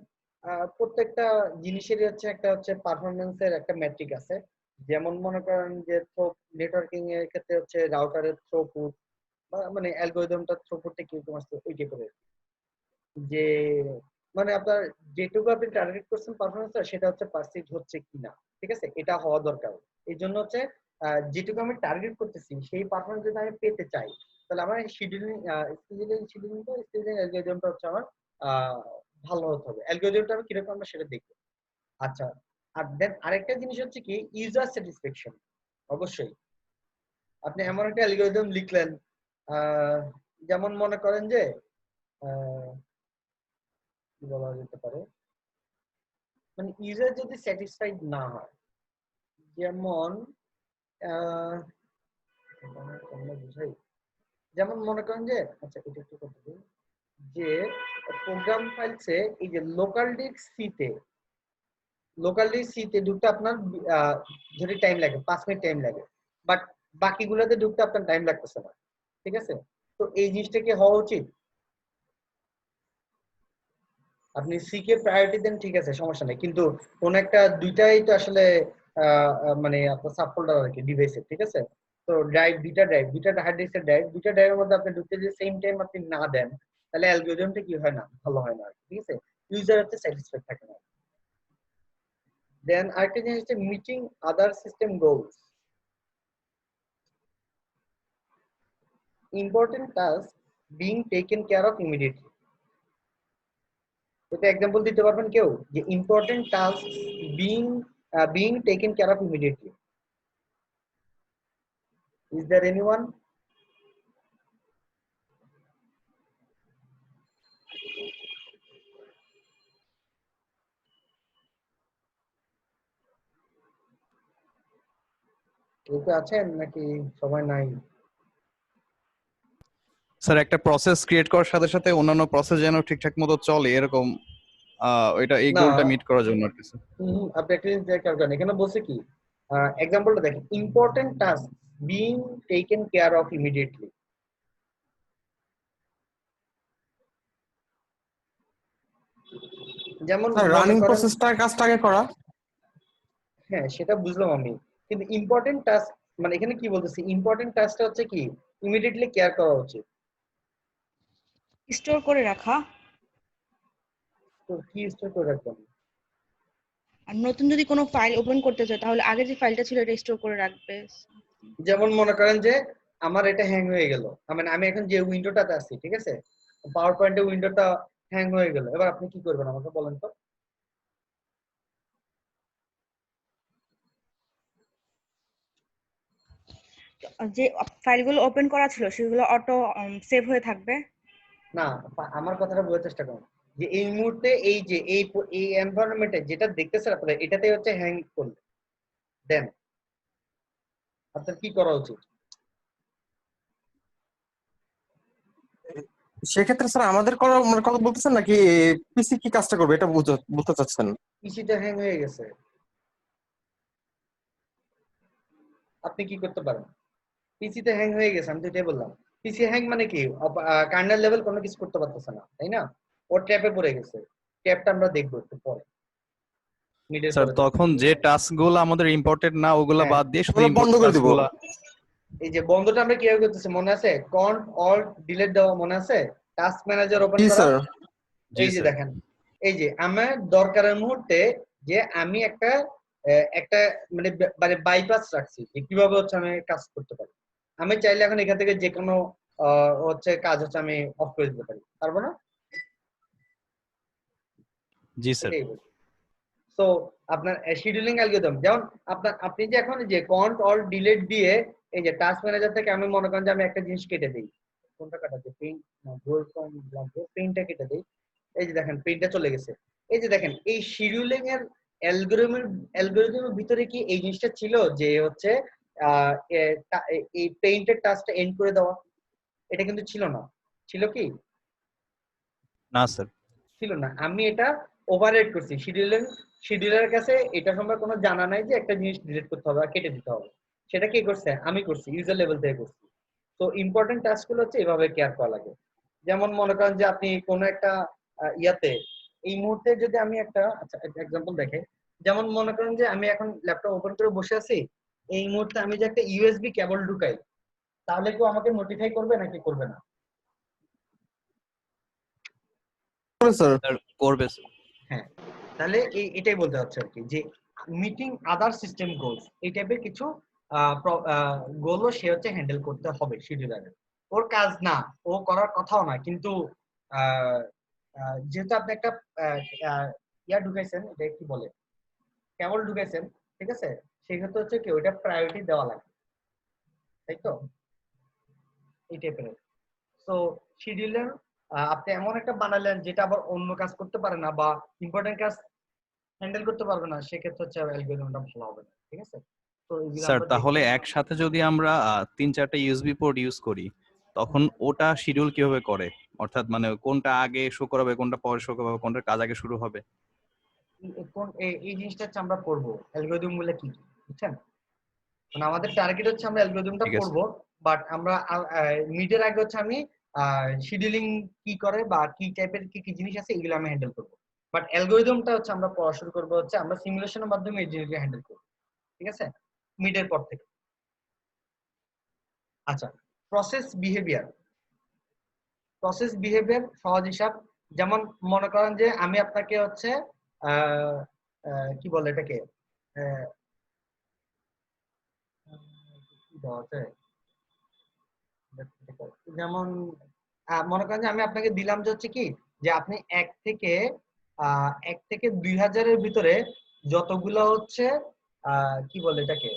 [SPEAKER 1] প্রত্যেকটা জিনিসেরই হচ্ছে একটা হচ্ছে পারফরম্যান্সের একটা মেট্রিক আছে। যেমন মনে করেন যে নেটওয়ার্কিং এর ক্ষেত্রে হচ্ছে রাউটারের থ্রুপুট বা মানে অ্যালগরিদমটা থ্রুপুটটা কিরকম আসছে ওই টাইপের, যে মানে আপনার যেটুকু আপনি টার্গেট করছেন পারফরমেন্সটা সেটা হচ্ছে পারসিভ হচ্ছে কিনা, ঠিক আছে? এটা হওয়া দরকার। এই জন্য হচ্ছে যেটুকু আমি টার্গেট করতেছি সেই পারফরমেন্স যদি আমি পেতে চাই, তাহলে আমার শিডিউলিং অ্যালগরিদমটা হচ্ছে আমার আহ, ভালো হতে হবে। অ্যালগরিদমটা আমি কিরকম আমরা সেটা দেখবো। আচ্ছা, আর দেন আরেকটা জিনিস হচ্ছে কি ইউজার স্যাটিসফ্যাকশন। অবশ্যই আপনি এমন একটা অ্যালগরিদম লিখলেন, আহ, যেমন মনে করেন যে আহ, কি বলা যেতে পারে, মানে ইউজার যদি স্যাটিসফাইড না হয়, যেমন আহ, কেমনে বুঝাই, যেমন মনে করেন যে আচ্ছা এটা একটু করতে দিন, যে প্রোগ্রাম ফাইলসে এই যে লোকাল ডিস্ক সি তে ঢুকতে আপনার যদি টাইম লাগে 5 মিনিট টাইম লাগে, বাট বাকিগুলোতে ঢুকতে আপনার টাইম লাগতেছে না, ঠিক আছে? তো এই জিনিসটা কি হওয়া উচিত? আপনি সি কে প্রায়োরিটি দেন, ঠিক আছে, সমস্যা নেই, কিন্তু কোন একটা দুইটাই তো আসলে মানে আপনার সাব ফোল্ডার আর কি ডিভাইসের, ঠিক আছে? তো দুইটা হার্ড ডিস্কের দুইটা ড্রাইভের মধ্যে আপনি ঢুকতে যদি সেম টাইম আপনি না দেন, তাহলে অ্যালগরিদমটা কি হয় না, ভালো হয় না আর কি, ঠিক আছে? ইউজার হচ্ছে স্যাটিসফাইড থাকে না। দেন আরেকটা জিনিস হচ্ছে meeting other system goals, important task being taken care of immediately. এটা এক্সাম্পল দিতে পারবেন কেউ, যে important task being being taken care of immediately? Is there anyone? কেউ কি আছেন নাকি সবাই নাই?
[SPEAKER 2] স্যার একটা প্রসেস ক্রিয়েট করার সাথে সাথে অন্যান্য প্রসেস যেন ঠিকঠাক মতো চলে এরকম ওইটা এই
[SPEAKER 1] না,
[SPEAKER 2] গোলটা মিট করার জন্য আর কি স্যার।
[SPEAKER 1] আপনি একটা জিনিস খেয়াল করেন, এখানে বলছে কি, এক্সাম্পলটা দেখেন, important task being taken care of immediately. যেমন
[SPEAKER 3] স্যার
[SPEAKER 1] মনে
[SPEAKER 3] রানিং
[SPEAKER 1] করেন,
[SPEAKER 3] প্রসেসটার কাজটা আগে করা।
[SPEAKER 1] হ্যাঁ সেটা বুঝলাম আমি, কিন্তু ইম্পর্টেন্ট টাস্ক মানে এখানে কি বলতেছি, ইম্পর্টেন্ট টাস্কটা হচ্ছে কি ইমিডিয়েটলি কেয়ার করা উচিত।
[SPEAKER 4] স্টোর করে রাখা।
[SPEAKER 1] তো কি স্টোর করে রাখবেন?
[SPEAKER 4] আর নতুন যদি কোনো ফাইল ওপেন করতে চায় তাহলে আগে যে ফাইলটা ছিল এটা স্টোর করে রাখবে।
[SPEAKER 1] যেমন মনে করেন যে আমার এটা হ্যাং হয়ে গেল, মানে আমি এখন যে উইন্ডোটাতে আছি, ঠিক আছে, পাওয়ার পয়েন্টে উইন্ডোটা হ্যাং হয়ে গেল, এবার আপনি কি করবেন আমাকে বলেন তো?
[SPEAKER 4] যে ফাইলগুলো ওপেন করা ছিল সেগুলো অটো সেভ হয়ে থাকবে।
[SPEAKER 1] না, আমার কথাটা বোঝার চেষ্টা করুন, যে এই মুহূর্তে এই যে এই এনভায়রনমেন্টে যেটা দেখতেছেন আপনারা, এটাতে হচ্ছে হ্যাং করলে দেন আপনার কি করা উচিত?
[SPEAKER 3] সেক্ষেত্রে স্যার আমাদের মানে কথা বলতেছেন নাকি পিসি কি কাজটা করবে এটা বলতে চাচ্ছেন?
[SPEAKER 1] পিসিটা হ্যাং হয়ে গেছে, আপনি কি করতে পারেন? পিসিতে হ্যাং হয়ে গেছে, আমি তো এটাই বললাম। পিসি হ্যাং মানে কি, কার্নেল লেভেল কোনো কিছু করতে পারতেছে না, তাই না? ও ট্র্যাপে পড়ে গেছে। ট্র্যাপটা আমরা দেখবো একটু পরে, মিডের
[SPEAKER 2] স্যার
[SPEAKER 1] পরে দেখবো।
[SPEAKER 2] তখন যে টাস্ক গুলো আমাদের ইম্পর্টেন্ট না ওগুলা
[SPEAKER 1] হ্যাঁ,
[SPEAKER 2] বাদ দিয়ে শুধু
[SPEAKER 3] ওগুলো বন্ধ
[SPEAKER 2] ইম্পর্টেন্ট
[SPEAKER 3] করে
[SPEAKER 2] টাস্ক
[SPEAKER 3] দিব।
[SPEAKER 2] গুলা।
[SPEAKER 1] এই যে বন্ধটা আমরা কিভাবে করতেছি মনে আছে? কন্ট অল্ট ডিলিট দেওয়া মনে আছে? টাস্ক ম্যানেজার ওপেন
[SPEAKER 3] জি
[SPEAKER 1] করা।
[SPEAKER 3] স্যার।
[SPEAKER 2] জি
[SPEAKER 1] এই যে
[SPEAKER 2] স্যার।
[SPEAKER 1] দেখেন, এই যে আমার দরকারের মুহূর্তে যে আমি একটা মানে মানে বাইপাস রাখছি যে কিভাবে হচ্ছে আমি কাজ করতে পারি। আমি চাইলে এখন এখান থেকে যে কোনো হচ্ছে কাজ হচ্ছে আমি অফ করে দিতে পারি, পারবো না?
[SPEAKER 2] জি স্যার।
[SPEAKER 1] এটাই বলছি। সো আপনার শিডিউলিং অ্যালগরিদম যেমন আপনি যে এখন যে কন্ট অল ডিলিট দিয়ে এই যে টাস্ক ম্যানেজার থেকে আমি মনে করেন যে আমি একটা জিনিস কেটে দিই, কোনটা কাটা যায়, পেইন্ট গোল ফ্রম লাগবে, পেইন্টটা কেটে দেই। এই যে দেখেন পেইন্টটা চলে গেছে। এই যে দেখেন এই শিডিউলিং এর অ্যালগরিদমের ভিতরে কি এই জিনিসটা ছিল যে হচ্ছে এই পেইন্টের টাস্কটা এন্ড করে দেওয়া? এটা কিন্তু ছিল না। ছিল কি?
[SPEAKER 2] না স্যার।
[SPEAKER 1] ছিল না। আমি এটা ওভাররাইড করছি। শিডিউলারের কাছে এটা সম্পর্কে কোনো জানা নাই যে একটা জিনিস ডিলিট করতে হবে বা কেটে দিতে হবে। সেটা কে করছে? আমি করছি, ইউজার লেভেল থেকে করছি। তো ইম্পর্টেন্ট টাস্কগুলো হচ্ছে এভাবে কেয়ার করা লাগে। যেমন মনে করেন যে আপনি কোনো একটা ইয়াতে এই মুহূর্তে যদি আমি একটা এক্সাম্পল দেখে, যেমন মনে করেন যে আমি এখন ল্যাপটপ ওপেন করে বসে আছি, এই মুহূর্তে আমি যে একটা ইউএসবি কেবল ঢুকাই, তাহলে কেউ আমাকে নোটিফাই করবে নাকি করবে না?
[SPEAKER 3] স্যার
[SPEAKER 2] স্যার করবে স্যার।
[SPEAKER 1] হ্যাঁ, তাহলে এটাই বলতে হচ্ছে আর কি, যে মিটিং আদার সিস্টেম গোলস, এই টাইপের কিছু গোলও সে হচ্ছে হ্যান্ডেল করতে হবে শিডিউলারের। ওর কাজ না, ও করার কথাও না, কিন্তু যেহেতু আপনি একটা ইয়া ঢুকাইছেন, এটা কি বলে, কেবল ঢুকাইছেন, ঠিক আছে, সেক্ষেত্রে হচ্ছে কি ওইটা প্রায়োরিটি দেওয়া লাগে, তাই তো? এই টাইপের। সো শিডিউলার আপনি এমন একটা বানালেন যেটা আবার অন্য কাজ করতে পারে না বা ইম্পর্টেন্ট কাজ হ্যান্ডেল করতে পারবে না, সেক্ষেত্রে হচ্ছে অ্যালগরিদমটা ভালো হবে না, ঠিক আছে? তো এগুলো
[SPEAKER 2] স্যার
[SPEAKER 1] আমরা
[SPEAKER 2] তাহলে
[SPEAKER 1] দেখবো।
[SPEAKER 2] একসাথে যদি আমরা 3-4টা ইউএসবি পোর্ট ইউজ করি, তখন ওটা শিডিউল কিভাবে করে? অর্থাৎ মানে কোনটা আগে শো করাবে, কোনটা পরে শো করাবে, কোনটার কাজ আগে শুরু হবে?
[SPEAKER 1] এই জিনিসটা হচ্ছে আমরা পড়বো অ্যালগরিদম গুলো কি কি, বুঝছেন? মানে আমাদের টার্গেট হচ্ছে আমরা অ্যালগরিদমটা
[SPEAKER 2] ঠিক আছে।
[SPEAKER 1] পড়বো, বাট আমরা মিডের আগে হচ্ছে আমি শিডিউলিং কি করে বা কি টাইপের কি কি জিনিস আছে এগুলো আমি হ্যান্ডেল করবো। বাট অ্যালগরিদমটা হচ্ছে আমরা পড়া শুরু করবো হচ্ছে আমরা সিমুলেশনের মাধ্যমে এই জিনিসগুলো হ্যান্ডেল করবো, ঠিক আছে, মিডের পর থেকে। আচ্ছা, প্রসেস বিহেভিয়ার সহজ হিসাব। যেমন মনে করেন যে আমি আপনাকে হচ্ছে আহ, কি বলে এটাকে, আহ, কি দেওয়া আছে? যেমন মনে করেন যে আমি আপনাকে দিলাম যে হচ্ছে কি, যে আপনি 1 থেকে 2000-এর ভিতরে যতগুলো হচ্ছে কি বলে এটাকে,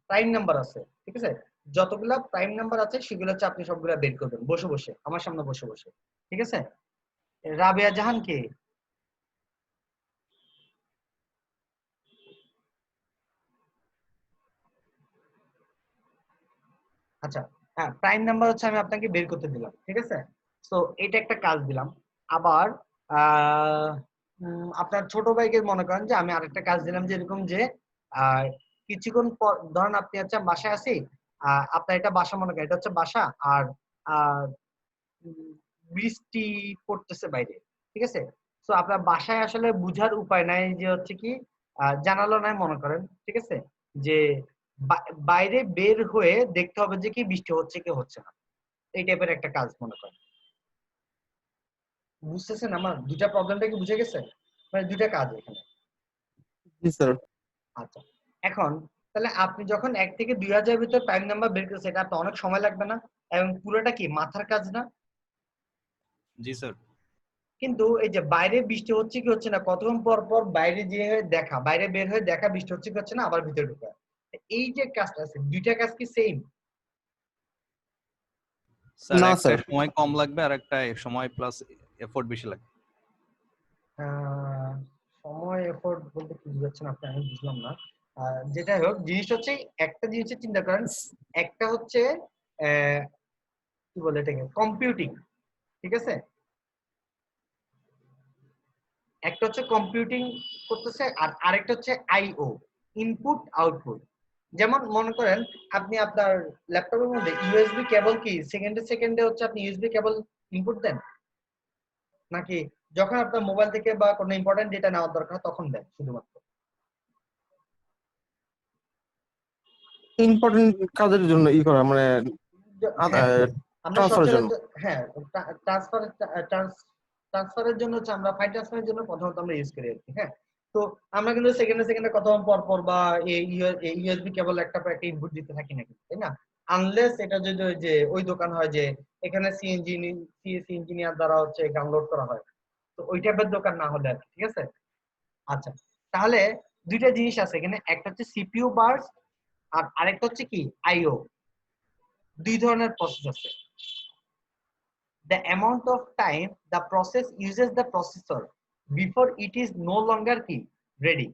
[SPEAKER 1] প্রাইম নাম্বার আছে, ঠিক আছে, যতগুলা প্রাইম নাম্বার আছে সেগুলো হচ্ছে আপনি সবগুলা বের করবেন বসে বসে, আমার সামনে বসে বসে, ঠিক আছে? রাবেয়া জাহান কে? আচ্ছা, হ্যাঁ, প্রাইম নাম্বার হচ্ছে আমি আপনাকে বের করতে দিলাম, ঠিক আছে? তো এটা একটা কাজ দিলাম। আবার আপনার ছোট ভাইকে মনে করেন যে আমি আরেকটা কাজ দিলাম, যে এরকম যে আহ, কিছুক্ষণ পর ধরেন আপনি হচ্ছে বাসায় আছি, আপনার এটা বাসা মনে করেন, এটা হচ্ছে বাসা, আর আহ, বৃষ্টি পড়তেছে বাইরে, ঠিক আছে? তো আপনার বাসায় আসলে বুঝার উপায় নাই যে হচ্ছে কি জানালো নাই মনে করেন, ঠিক আছে, যে বাইরে বের হয়ে দেখতে হবে যে কি বৃষ্টি হচ্ছে কি হচ্ছে না, এই টাইপের একটা কাজ মনে করেন। বুঝতেছেন আমার দুইটা প্রবলেমটা কি বুঝে গেছে? মানে দুইটা কাজ এখানে।
[SPEAKER 3] জি স্যার।
[SPEAKER 1] আচ্ছা, এখন তাহলে আপনি যখন 1 থেকে 2000 ভিতর প্রাইম নাম্বার বের করছেন, এটা আপনার অনেক সময় লাগবে না? এবং পুরোটা কি মাথার কাজ না?
[SPEAKER 2] জি স্যার।
[SPEAKER 1] কিন্তু এই যে বাইরে বৃষ্টি হচ্ছে কি হচ্ছে না, কতক্ষণ পর পর বাইরে যে দেখা, বাইরে বের হয়ে দেখা বৃষ্টি হচ্ছে কি হচ্ছে না, আবার ভিতরে ঢোকা, এই যে কাজটা আছে, দুইটা কাজ কি সেম?
[SPEAKER 2] স্যার
[SPEAKER 3] না
[SPEAKER 2] একটা
[SPEAKER 3] স্যার।
[SPEAKER 2] সময় কম লাগবে আর একটা সময় প্লাস এফোর্ট বেশি লাগবে।
[SPEAKER 1] সময় এফোর্ট বলতে কি বুঝাচ্ছেন আপনি, আমি বুঝলাম না। যেটা হোক, জিনিসটা হচ্ছে একটা জিনিসের চিন্তা করেন, একটা হচ্ছে আহ, কি বলে এটাকে, কম্পিউটিং, ঠিক আছে, একটা হচ্ছে কম্পিউটিং করতেছে, আর আরেকটা হচ্ছে আইও, ইনপুট আউটপুট। যেমন মনে করেন আপনি আপনার ল্যাপটপের মধ্যে ইউএসবি কেবল কি সেকেন্ডে সেকেন্ডে হচ্ছে আপনি ইউএসবি কেবল ইনপুট দেন, নাকি যখন আপনার মোবাইল থেকে বা কোনো ইম্পর্টেন্ট ডেটা নেওয়ার দরকার তখন দেন শুধুমাত্র?
[SPEAKER 3] ইম্পর্টেন্ট কাজের জন্য করা মানে
[SPEAKER 1] হ্যাঁ, আমরা
[SPEAKER 3] ট্রান্সফারের জন্য।
[SPEAKER 1] সচরাচর হ্যাঁ, ট্রান্সফার ট্রান্সফারের জন্য হচ্ছে আমরা ফাইল ট্রান্সফারের জন্য প্রথমত আমরা ইউজ করি আর কি। হ্যাঁ, তো আমরা কিন্তু সেকেন্ডে সেকেন্ডে কত পর পর বা ইউএসবি কেবল একটা পর একটা ইনপুট দিতে থাকি না কিন্তু, তাই না? আনলেস এটা যদি ওই যে ওই দোকান হয় যে এখানে সিএসসি ইঞ্জিনিয়ার দ্বারা হচ্ছে ডাউনলোড করা হয়, তো ওই টাইপের দোকান না হলে আর কি, ঠিক আছে? আচ্ছা, তাহলে দুইটা জিনিস আছে এখানে, একটা হচ্ছে সিপিইউ বার্স্ট আর আরেকটা হচ্ছে কি আইও। দুই ধরনের প্রসেস আছে। The amount of time the process uses the processor before it is no longer key ready.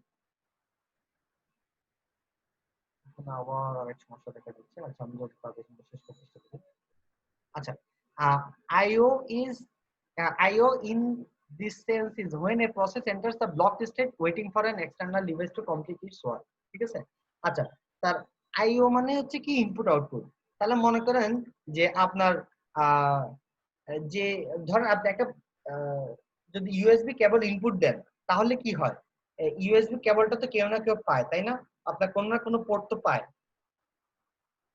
[SPEAKER 1] আবার আরেক সমস্যা দেখা দিচ্ছে। আচ্ছা আমি যদি তাদের শেষ করতে চেষ্টা করি। আচ্ছা IO is IO in this sense is when a process enters the blocked state waiting for an external device to complete its work. ঠিক আছে? আচ্ছা তার IO মানে হচ্ছে কি ইনপুট আউটপুট। তাহলে মনে করেন যে আপনার যে ধরেন আপনি একটা যদি ইউএসবি কেবল ইনপুট দেন তাহলে কি হয়, ইউএসবি কেবলটা তো কেউ না কেউ পায় তাই না, আপনার কোনো না কোনো পোর্ট তো পায়।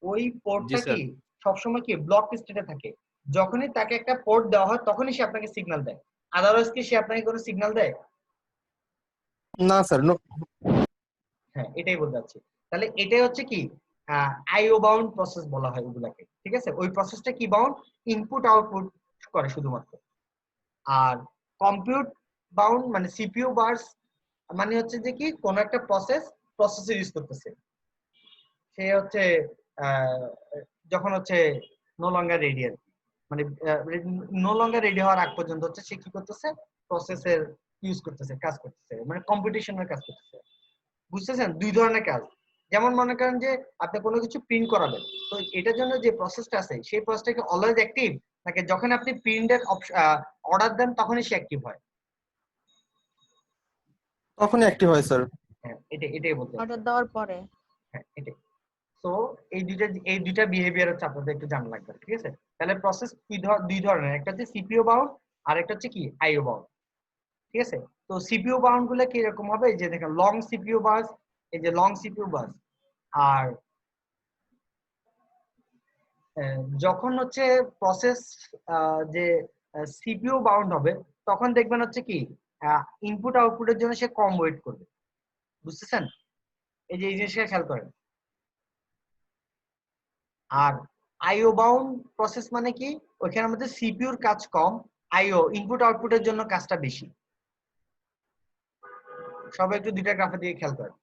[SPEAKER 1] ওই পোর্টটা কি সবসময় কি ব্লক স্টেটে থাকে। যখনই তাকে একটা পোর্ট দেওয়া হয় তখনই সে আপনাকে সিগন্যাল দেয়, আদারওয়াইজ কি সে আপনাকে কোনো সিগন্যাল দেয়?
[SPEAKER 3] না স্যার,
[SPEAKER 1] হ্যাঁ এটাই বলতে চাচ্ছি। তাহলে এটাই হচ্ছে কি আইও বাউন্ড প্রসেস বলা হয় ওগুলাকে। ঠিক আছে? ওই প্রসেসটা কি বাউন্ড, ইনপুট আউটপুট করে শুধুমাত্র। আর কম্পিউট বাউন্ড মানে সিপিইউ বার্স মানে হচ্ছে যে কি কোন একটা প্রসেসর ইউজ করতেছে, সে হচ্ছে যখন হচ্ছে নো লঙ্গার রেডি আর কি, মানে নো লঙ্গার রেডি হওয়ার আগ পর্যন্ত হচ্ছে সে কি করতেছে, প্রসেসের ইউজ করতেছে, কাজ করতেছে, মানে কম্পিটিশনের কাজ করতেছে। বুঝতেছেন? দুই ধরনের কাজ। যেমন মনে করেন যে আপনি কোনো কিছু প্রিন্ট করাবেন, তো এটার জন্য যে প্রসেসটা আছে সেই প্রসেসটা কি অলওয়েজ অ্যাক্টিভ নাকি যখন আপনি প্রিন্টের অর্ডার দেন তখনই সে অ্যাক্টিভ হয়?
[SPEAKER 3] তখনই অ্যাক্টিভ হয় স্যার।
[SPEAKER 1] হ্যাঁ এটাই বলতে
[SPEAKER 4] অর্ডার দেওয়ার পরে।
[SPEAKER 1] হ্যাঁ এটাই। তো এই দুইটা বিহেভিয়ার হচ্ছে আপনাদের একটু জানা লাগবে। ঠিক আছে? তাহলে প্রসেস দুই ধরনের, একটা হচ্ছে সিপিইউ বাউন্ড আর একটা হচ্ছে কি আইও বাউন্ড। ঠিক আছে? তো সিপিইউ বাউন্ড গুলো কি এরকম হবে, যে দেখেন লং সিপিইউ বাস, এই যে লং সিপিইউ বাস। আর যখন হচ্ছে প্রসেস যে সিপিইউ বাউন্ড হবে তখন দেখবেন হচ্ছে কি ইনপুট আউটপুটের জন্য সে কম ওয়েট করবে। বুঝতেছেন? এই যে এই জিনিসটা খেয়াল করেন। আর আইও বাউন্ড প্রসেস মানে কি, ওইখানে আমাদের সিপিইউর কাজ কম, আইও ইনপুট আউটপুটের জন্য কাজটা বেশি। সবাই একটু দুইটা গ্রাফের দিকে খেয়াল করেন।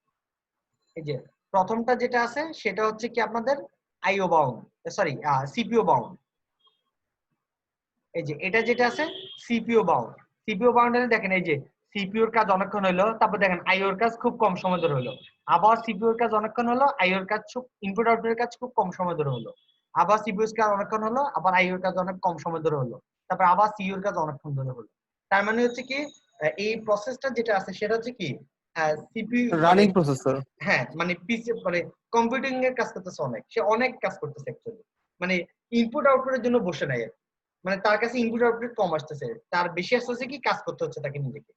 [SPEAKER 1] এই যে প্রথমটা যেটা আছে সেটা হচ্ছে কি আপনাদের আইও বাউন্ড, সরি সিপিইউ বাউন্ড। এই যে এটা যেটা আছে সিপিইউ বাউন্ড। সিপিইউ বাউন্ডে দেখেন এই যে সিপিইউর কাজ অনেকক্ষণ হলো, তারপর দেখেন আইওর কাজ খুব কম সময় ধরে হলো, আবার সিপিইউর কাজ অনেকক্ষণ হলো, আইওর কাজ ইনপুট আউটপুটের কাজ খুব কম সময় ধরে হলো, আবার সিপিইউর কাজ অনেকক্ষণ হলো, আবার আইওর কাজ অনেক কম সময় ধরে হলো, তারপর আবার সিইউর কাজ অনেকক্ষণ ধরে হলো। তার মানে হচ্ছে কি এই প্রসেসটা যেটা আছে সেটা হচ্ছে কি সিপিইউ
[SPEAKER 3] রানিং প্রসেসর।
[SPEAKER 1] হ্যাঁ মানে পিসি মানে কম্পিউটিং এর কাজ করতেছে, সে অনেক কাজ করতেছে অ্যাকচুয়ালি, মানে ইনপুট আউটপুটের জন্য বসে নাই, মানে তার কাছে ইনপুট আউটপুট কম আসতেছে, তার বেশি আসতেছে কি কাজ করতে হচ্ছে তাকে নিজেকে।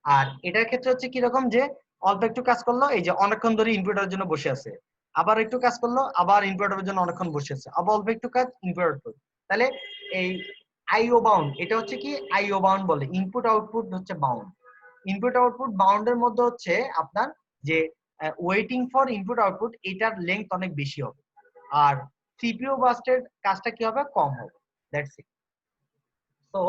[SPEAKER 1] আর এটার ক্ষেত্রে হচ্ছে কি রকম যে অল্প একটু কাজ করলো, এই যে অনেকক্ষণ ধরে ইনপুটের জন্য বসে আছে, আবার একটু কাজ করলো, আবার ইনপুটের জন্য অনেকক্ষণ বসে আছে, আবার অল্প একটু কাজ ইনপুট আউটপুট। তাহলে এই আইও বাউন্ড এটা হচ্ছে কি আইও বাউন্ড বলে, ইনপুট আউটপুট হচ্ছে বাউন্ড। ইনপুট আউটপুট বাউন্ডের মধ্যে হচ্ছে আপনার যে ওয়েটিং ফর ইনপুট আউটপুট এটার লেংথ অনেক বেশি হবে, আর সিপিইউ বাস্টের কাজটা কি হবে, কম হবে। That's it. So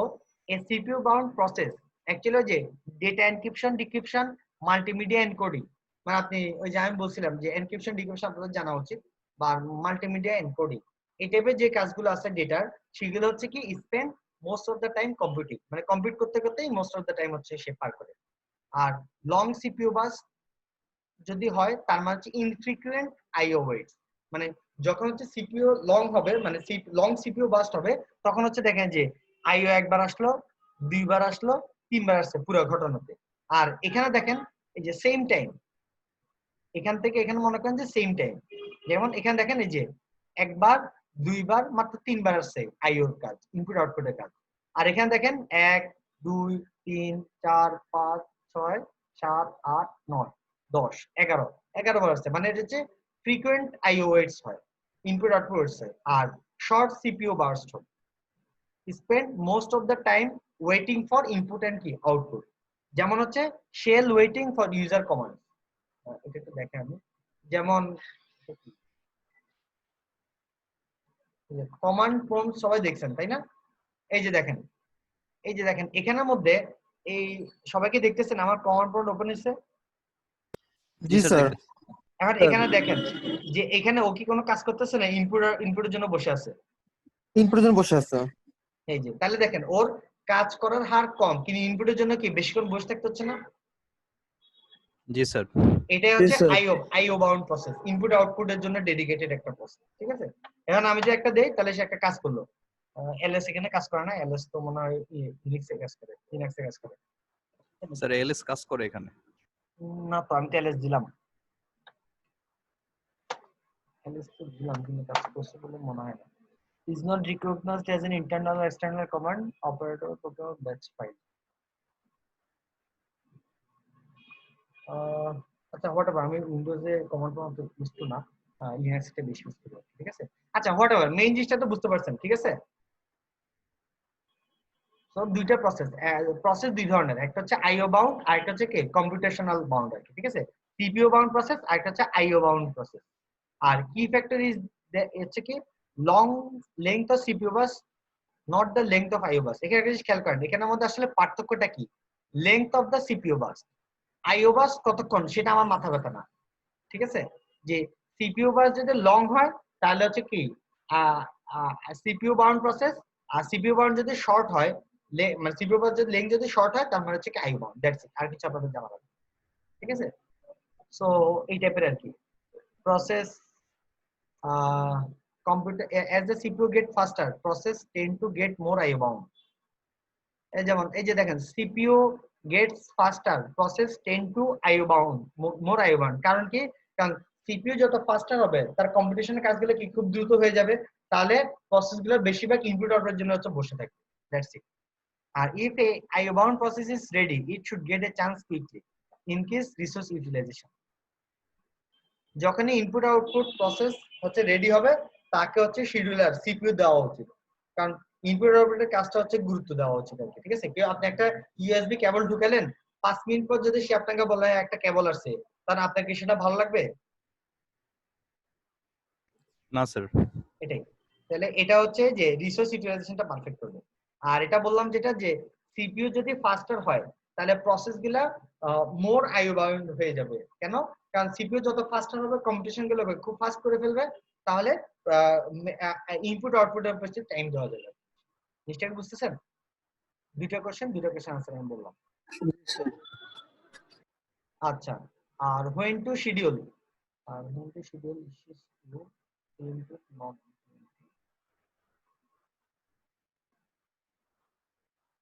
[SPEAKER 1] a CPU bound process actually যে data encryption decryption multimedia encoding, মানে আপনি ওই যে আমি বলছিলাম যে এনক্রিপশন ডিক্রিপশন আপনাদের জানা উচিত, বা মাল্টিমিডিয়া এনকোডিং এই টাইপের যে কাজগুলো আছে ডেটার, সেগুলো হচ্ছে কি spend most of the time computing, মানে কম্পিউট করতে করতেই মোস্ট অফ দ্য টাইম হচ্ছে সে পার করে। আর লং সিপিইউ বাস যদি হয় তার মানে হচ্ছে ইনফ্রিকুয়েন্ট আইও ওয়েটস, মানে যখন হচ্ছে সিপিইউ লং হবে মানে লং সিপিইউ বাস্ট হবে তখন হচ্ছে দেখেন যে আইও একবার আসলো, দুইবার আসলো, তিনবার আসছে পুরো ঘটনাতে। আর এখানে দেখেন এই যে সেম টাইম, এখান থেকে এখানে মনে করেন যে সেম টাইম, যেমন এখানে দেখেন এই যে একবার দুইবার মাত্র তিনবার আসছে আইওর কাজ, ইনপুট আউটপুটের কাজ। আর এখানে দেখেন 1 2 3 4 5 6 7 8 9 10 11 বার আসছে, মানে এটা হচ্ছে ফ্রিকোয়েন্ট আইও ওয়েটস হয়, ইনপুট আউটপুট ওয়েটস হয়। আর শর্ট সিপিইউ বার্স্ট হয়, spend most of the time waiting for input and key output, যেমন হচ্ছে shell waiting for user command। এটা একটু দেখেন আমি, যেমন কমান্ড প্রম্পট সবাই দেখছেন তাই না? এই যে দেখেন এখানের মধ্যে এই সবাইকে দেখতেছেন আমার কমান্ড প্রম্পট ওপেন হচ্ছে।
[SPEAKER 3] জি স্যার।
[SPEAKER 1] এখন এখানে দেখেন যে এখানে ও কি কোনো কাজ করতেছে না, ইনপুটের জন্য বসে আছে।
[SPEAKER 3] ইনপুটের বসে আছে।
[SPEAKER 1] এই যে তাহলে দেখেন ওর কাজ করার হার কম, কিন্তু ইনপুটের জন্য কি বেশিক্ষণ বসে থাকতে হচ্ছে না।
[SPEAKER 2] জি স্যার।
[SPEAKER 1] এটাই হচ্ছে আইও বাউন্ড প্রসেস, ইনপুট আউটপুটের জন্য ডেডিকেটেড একটা প্রসেস, ঠিক আছে। এখন আমি যে একটা দেই তাহলে সে একটা কাজ করলো, এলএস এখানে কাজ করে না, এলএস তো মনে হয় লিনাক্সে কাজ করে, লিনাক্সে কাজ করে।
[SPEAKER 2] স্যার এলএস কাজ করে এখানে?
[SPEAKER 1] না তো আমি তো এলএস দিলাম, এলএস তো দিলাম কিন্তু কাজ করছে বলে মনে হয় না। is not recognized as an internal or external command operator program batch file. আচ্ছা হোয়াটএভার, আমি উইন্ডোজে কমান্ড প্রম্পট ইউজ করি না, লিনাক্সে বেশি ইউজ করি, ঠিক আছে। আচ্ছা হোয়াটএভার, মেইন জিনিসটা তো বুঝতে পারছেন, ঠিক আছে। সো দুইটা প্রসেস দুই ধরনের, একটা হচ্ছে আইও বাউন্ড আর একটা হচ্ছে কি কম্পিউটেশনাল বাউন্ড, ঠিক আছে। সিপিইউ বাউন্ড প্রসেস আর একটা হচ্ছে আইও বাউন্ড প্রসেস। আর কি ফ্যাক্টর ইজ হচ্ছে কি long length of CPU bus, not the length of IO bus. এখানে একটা জিনিস খেয়াল করেন, এখানের মধ্যে আসলে পার্থক্যটা কি, লেংথ অফ দ্য সিপিইউ বাস। আইও বাস কতক্ষণ সেটা আমার মাথা ব্যথা না, ঠিক আছে। যে সিপিইউ বাস যদি লং হয় তাহলে হচ্ছে কি সিপিইউ বাউন্ড প্রসেস, আর সিপিইউ বাউন্ড যদি শর্ট হয়, মানে সিপিইউ বাস যদি লেংথ যদি শর্ট হয় তার মানে হচ্ছে কি আইও বাউন্ড, দ্যাটস ইট, আর কিছু আপনাদের জানা লাগবে, ঠিক আছে। সো এই টাইপের আর কি process. computer as the CPU get faster, process tend to get more IO bound. যেমন এই যে দেখেন CPU gets faster, process tend to IO bound, more IO bound। কারণ কি, কারণ CPU যত ফাস্টার হবে তার কম্পিটিশনের কাজগুলো কি খুব দ্রুত হয়ে যাবে, তাহলে প্রসেসগুলো বেশিরভাগ ইনপুট আউটপুটের জন্য হচ্ছে বসে থাকে, দ্যাটস ইট। আর if a IO bound process is ready, it should get a chance quickly, increase resource utilization। যখনই ইনপুট আউটপুট প্রসেস হচ্ছে রেডি হবে তাকে হচ্ছে শিডিউলার সিপিইউ দেওয়া উচিত, কারণ ইনপুট আউটপুটের কাজটা হচ্ছে গুরুত্ব দেওয়া উচিত আর কি, ঠিক আছে। কেউ আপনি একটা ইউএসবি কেবল ঢুকালেন, 5 মিনিট পর যদি সে আপনাকে বলে একটা কেবল আসছে, তাহলে আপনার কি সেটা ভালো লাগবে?
[SPEAKER 2] না স্যার।
[SPEAKER 1] এটাই, তাহলে এটা হচ্ছে যে রিসোর্স ইউটিলাইজেশনটা পারফেক্ট করবে। আর এটা বললাম যেটা যে সিপিইউ যদি ফাস্টার হয় তাহলে প্রসেসগুলা মোর আইও বাউন্ড হয়ে যাবে। কেন? কারণ সিপিইউ যত ফাস্টার হবে কম্পিটিশন গুলো খুব ফাস্ট করে ফেলবে, তাহলে ইনপুট আউটপুটের উপস্থিত টাইম দেওয়া যাবে। জিনিসটা বুঝতেছেন? দুইটা কোশ্চেন আনসার আমি বললাম। আচ্ছা, আর when to schedule,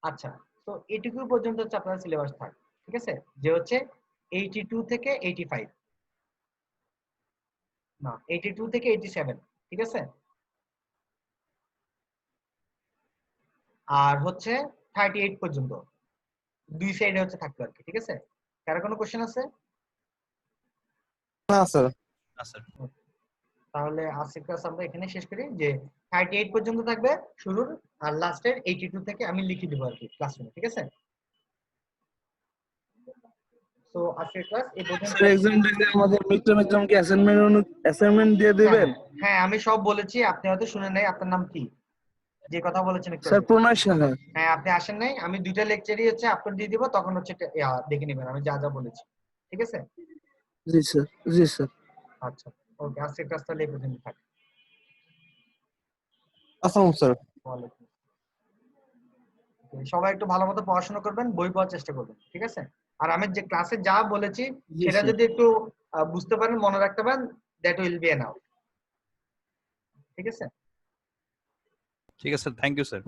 [SPEAKER 1] আচ্ছা তো এটুকু পর্যন্ত হচ্ছে আপনার সিলেবাস থাক, ঠিক আছে। যে হচ্ছে 82 থেকে 85, না 82 থেকে 87, ঠিক আছে। আর হচ্ছে 38 পর্যন্ত দুই সাইডে হচ্ছে থাকবে আর কি, ঠিক আছে। কারো কোনো কোশ্চেন আছে?
[SPEAKER 3] না স্যার।
[SPEAKER 2] না স্যার।
[SPEAKER 1] তাহলে আজকের ক্লাস আমরা এখানে শেষ করি, যে 38 পর্যন্ত থাকবে শুরুর, আর লাস্টের 82 থেকে আমি লিখে দেবো আর কি ক্লাসরুমে, ঠিক আছে। তো আজকের ক্লাস এই পর্যন্ত।
[SPEAKER 5] স্যার এক্সামটা কি আমাদের মিড টার্ম এক্সাম কি অ্যাসাইনমেন্ট দিয়ে দিবেন?
[SPEAKER 1] হ্যাঁ আমি সব বলেছি, আপনি হয়তো শুনেন নাই। আপনার নাম কি, যে কথা বলেছেন একটু
[SPEAKER 5] স্যার
[SPEAKER 1] আগে?
[SPEAKER 5] প্রণয় সাহা।
[SPEAKER 1] হ্যাঁ আপনি আসেন নাই, আমি দুইটা লেকচারই হচ্ছে আপলোড দিয়ে দিব, তখন হচ্ছে দেখে নেবেন আমি যা যা বলেছি, ঠিক আছে।
[SPEAKER 5] জি স্যার, জি স্যার।
[SPEAKER 1] আচ্ছা ওকে, আজকের ক্লাস তাহলে এই পর্যন্ত থাক।
[SPEAKER 3] আসসালাম স্যার।
[SPEAKER 1] ওয়ালাইকুম। সবাই একটু ভালো মতো পড়াশোনা করবেন, বই পড়ার চেষ্টা করবেন, ঠিক আছে। আর আমি যে ক্লাসে যা বলেছি
[SPEAKER 5] জি
[SPEAKER 1] সেটা
[SPEAKER 5] স্যার।
[SPEAKER 1] যদি একটু বুঝতে পারেন, মনে রাখতে পারেন, দ্যাট উইল বি এনাফ, ঠিক আছে।
[SPEAKER 2] ঠিক আছে, থ্যাংক ইউ স্যার।